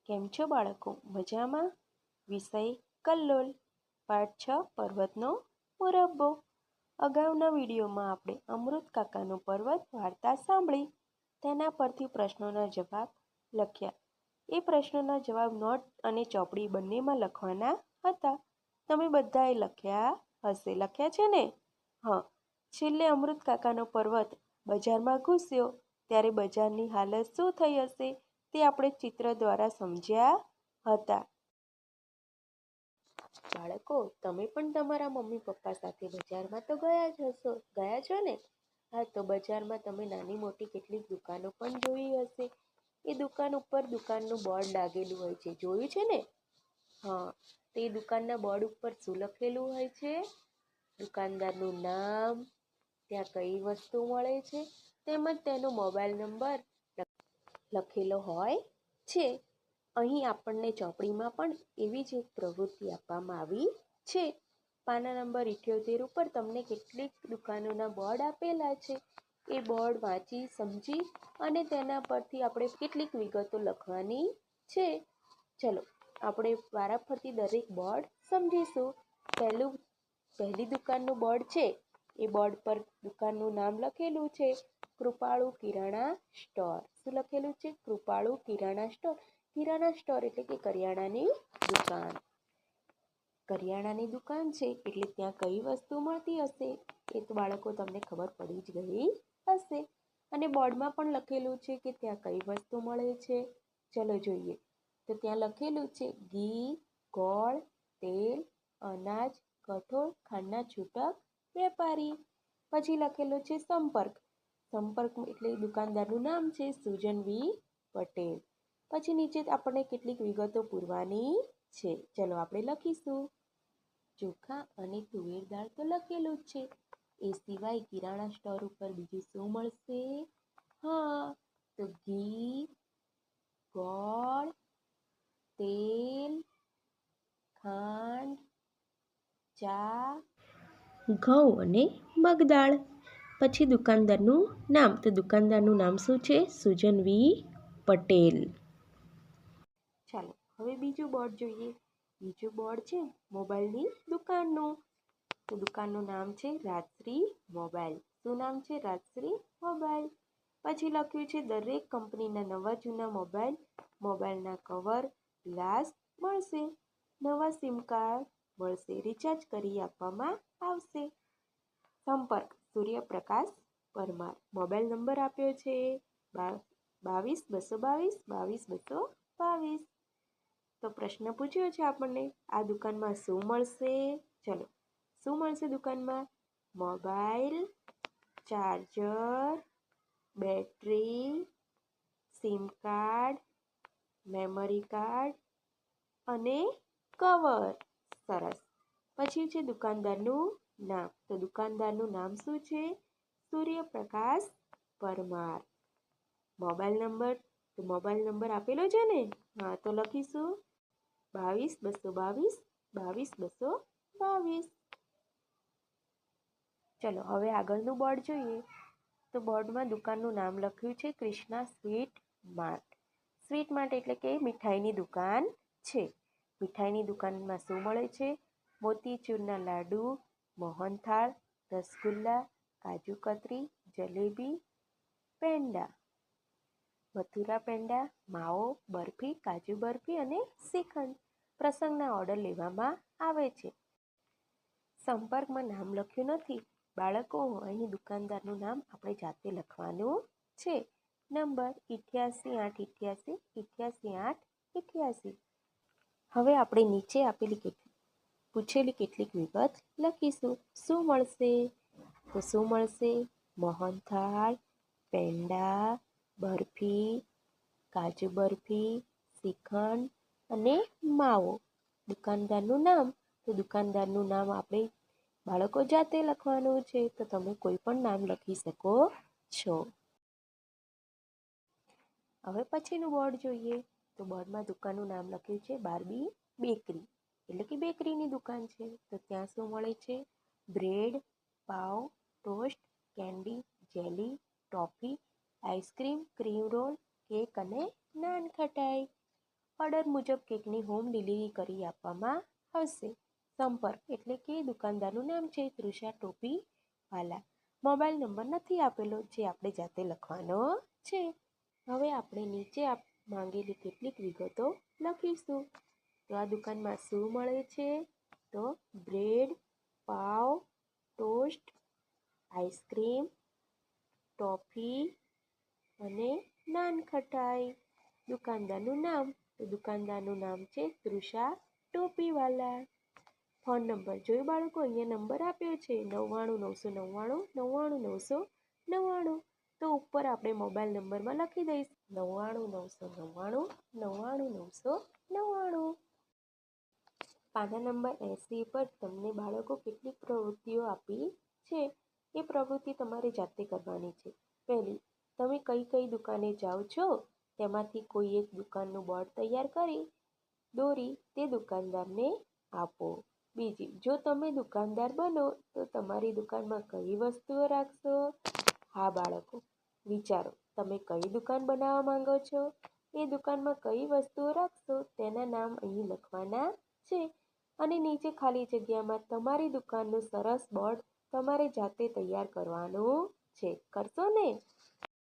કેમ છો બાળકો? મજામાં? વિષય કલ્લોલ. પાઠ 6 પર્વતનો મુરબ્બો. અગાઉના વિડીયોમાં આપણે અમૃત કાકાનો પર્વત વાર્તા સાંભળી. તેના પરથી પ્રશ્નોના જવાબ લખ્યા. એ પ્રશ્નોના જવાબ નોટ અને ચોપડી બંનેમાં લખવાના હતા. તમે બધાએ લખ્યા હશે. લખ્યા છે ને? હા. છેલ્લે અમૃત કાકાનો પર્વત બજારમાં ઘૂસ્યો ત્યારે બજારની હાલત શું થઈ હશે તે આપણે ચિત્ર દ્વારા સમજ્યા હતા. બાળકો, તમે પણ તમારા મમ્મી પપ્પા સાથે બજારમાં તો ગયા જ હશો. ગયા છો ને? હા, તો બજારમાં તમે નાની મોટી કેટલીક દુકાનો પણ જોઈ હશે. એ દુકાન ઉપર દુકાનનું બોર્ડ લાગેલું હોય છે. જોયું છે ને? હા. તે દુકાનના બોર્ડ ઉપર શું લખેલું હોય છે? દુકાનદારનું નામ, ત્યાં કઈ વસ્તુ મળે છે, તેમજ તેનો મોબાઈલ નંબર લખેલો હોય છે. અહીં આપણને ચોપડીમાં પણ એવી જ એક પ્રવૃત્તિ આપવામાં આવી છે. પાના નંબર 78 ઉપર તમને કેટલીક દુકાનોના બોર્ડ આપેલા છે. એ બોર્ડ વાંચી સમજી અને તેના પરથી આપણે કેટલીક વિગતો લખવાની છે. ચલો, આપણે વારાફરતી દરેક બોર્ડ સમજીશું. પહેલી દુકાનનું બોર્ડ છે. એ બોર્ડ પર દુકાનનું નામ લખેલું છે, કૃપાળુ કિરાણા સ્ટોર. શું લખેલું છે? કૃપાળુ કિરાણા સ્ટોર. કિરાણા સ્ટોર એટલે કે કરિયાણાની દુકાન. કરિયાણાની દુકાન છે એટલે ત્યાં કઈ વસ્તુ મળતી હશે એ તો બાળકો તમને ખબર પડી જ ગઈ હશે. અને બોર્ડમાં પણ લખેલું છે કે ત્યાં કઈ વસ્તુ મળે છે. ચલો જોઈએ. તો ત્યાં લખેલું છે ઘી, ગોળ, તેલ, અનાજ, કઠોળ, ખાંડના છૂટક, વેપારી. પછી લખેલું છે સંપર્ક. સંપર્ક એટલે દુકાનદારનું નામ છે, સુજન વી પટેલ. પછી નીચે આપણને કેટલીક વિગતો પૂરવાની છે. ચલો આપણે લખીશું. ચોખા અને તુવેર દાળ તો લખેલું જ છે. એ સિવાય કિરાણા સ્ટોર ઉપર બીજું શું મળશે? હા, તો ઘી, ગોળ, તેલ, ખાંડ, ચા, ઘઉં અને મગદાળ. પછી દુકાનદારનું નામ. તો દુકાનદારનું નામ શું છે? સુજન વી પટેલ. ચાલો હવે બીજું બોર્ડ જોઈએ. બીજું બોર્ડ છે મોબાઈલની દુકાનનું. તો દુકાનનું નામ છે રાજશ્રી મોબાઈલ. શું નામ છે? રાજશ્રી મોબાઈલ. પછી લખ્યું છે દરેક કંપનીના નવા જૂના મોબાઈલના કવર, ગ્લાસ મળશે. નવા સિમ કાર્ડ મળશે. રિચાર્જ કરી આપવામાં આવશે. સંપર્ક સૂર્યપ્રકાશ પરમાર. મોબાઈલ નંબર આપ્યો છે 22 222 22. તો પ્રશ્ન પૂછ્યો છે આપણને, આ દુકાનમાં શું મળશે? ચલો, શું મળશે દુકાનમાં? Mobile, charger, battery, sim card, memory card અને કવર. સરસ. પછી છે દુકાનદારનું નામ. તો દુકાનદારનું નામ શું છે? સૂર્યપ્રકાશ પરમાર. Mobile number. તો મોબાઈલ નંબર આપેલો છે ને? હા, તો લખીશું 22 222 22. ચલો હવે આગળનું બોર્ડ જોઈએ. તો બોર્ડમાં દુકાનનું નામ લખ્યું છે Krishna sweet Mart. Sweet Mart એટલે કે મીઠાઈની દુકાન છે. મીઠાઈની દુકાનમાં શું મળે છે? મોતીચૂરના લાડુ, મોહનથાળ, રસગુલ્લા, કાજુ કતરી, જલેબી, પેંડા, મથુરા પેંડા, માવો, બરફી, કાજુ બરફી અને શ્રીખંડ. પ્રસંગના ઓર્ડર લેવામાં આવે છે. સંપર્કમાં નામ લખ્યું નથી. બાળકો, અહીં દુકાનદારનું નામ આપણે જાતે લખવાનું છે. નંબર 88 888 88. હવે આપણે નીચે પૂછેલી કેટલીક વિગત લખીશું. શું મળશે? તો શું મળશે? મોહનથાળ, પેંડા, બરફી, કાજુ બરફી, શ્રીખંડ અને માવો. દુકાનદારનું નામ. તો દુકાનદારનું નામ આપણે બાળકો જાતે લખવાનું છે. તો તમે કોઈ પણ નામ લખી શકો છો. હવે પછીનું બોર્ડ જોઈએ. તો બોર્ડમાં દુકાનનું નામ લખ્યું છે બાર્બી બેકરી. એટલે કે બેકરીની દુકાન છે. તો ત્યાં શું મળે છે? બ્રેડ, પાવ, toast, candy, jelly, toffee, ice cream, cream roll, cake અને નાન ખટાઈ. ઓર્ડર મુજબ કેકની હોમ ડિલિવરી કરી આપવામાં આવશે. સંપર્ક એટલે કે દુકાનદારનું નામ છે તૃષા ટોપી વાલા. મોબાઈલ નંબર નથી આપેલો, જે આપણે જાતે લખવાનો છે. હવે આપણે નીચે માંગેલી કેટલીક વિગતો લખીશું. તો આ દુકાનમાં શું મળે છે? તો બ્રેડ, પાવ, ટોસ્ટ, આઈસ્ક્રીમ, ટોફી અને નાનખટાઈ. દુકાનદારનું નામ, તો દુકાનદારનું નામ છે તૃષા ટોપીવાલા. ફોન નંબર જોઈ બાળકો, અહીંયા નંબર આપ્યો છે 9999999999. તો ઉપર આપણે મોબાઈલ નંબરમાં લખી દઈશું 9999999999. પાના નંબર 80 પર તમને બાળકો કેટલીક પ્રવૃત્તિઓ આપી છે. એ પ્રવૃત્તિ તમારે જાતે કરવાની છે. પહેલી, તમે કઈ કઈ દુકાને જાઓ છો તેમાંથી કોઈ એક દુકાનનું બોર્ડ તૈયાર કરી દોરી તે દુકાનદારને આપો. બીજી, જો તમે દુકાનદાર બનો તો તમારી દુકાનમાં કઈ વસ્તુઓ રાખશો? હા બાળકો, વિચારો તમે કઈ દુકાન બનાવવા માંગો છો? એ દુકાનમાં કઈ વસ્તુઓ રાખશો તેના નામ અહીં લખવાના છે. અને નીચે ખાલી જગ્યામાં તમારી દુકાનનું સરસ બોર્ડ તમારે જાતે તૈયાર કરવાનું છે. કરશો ને?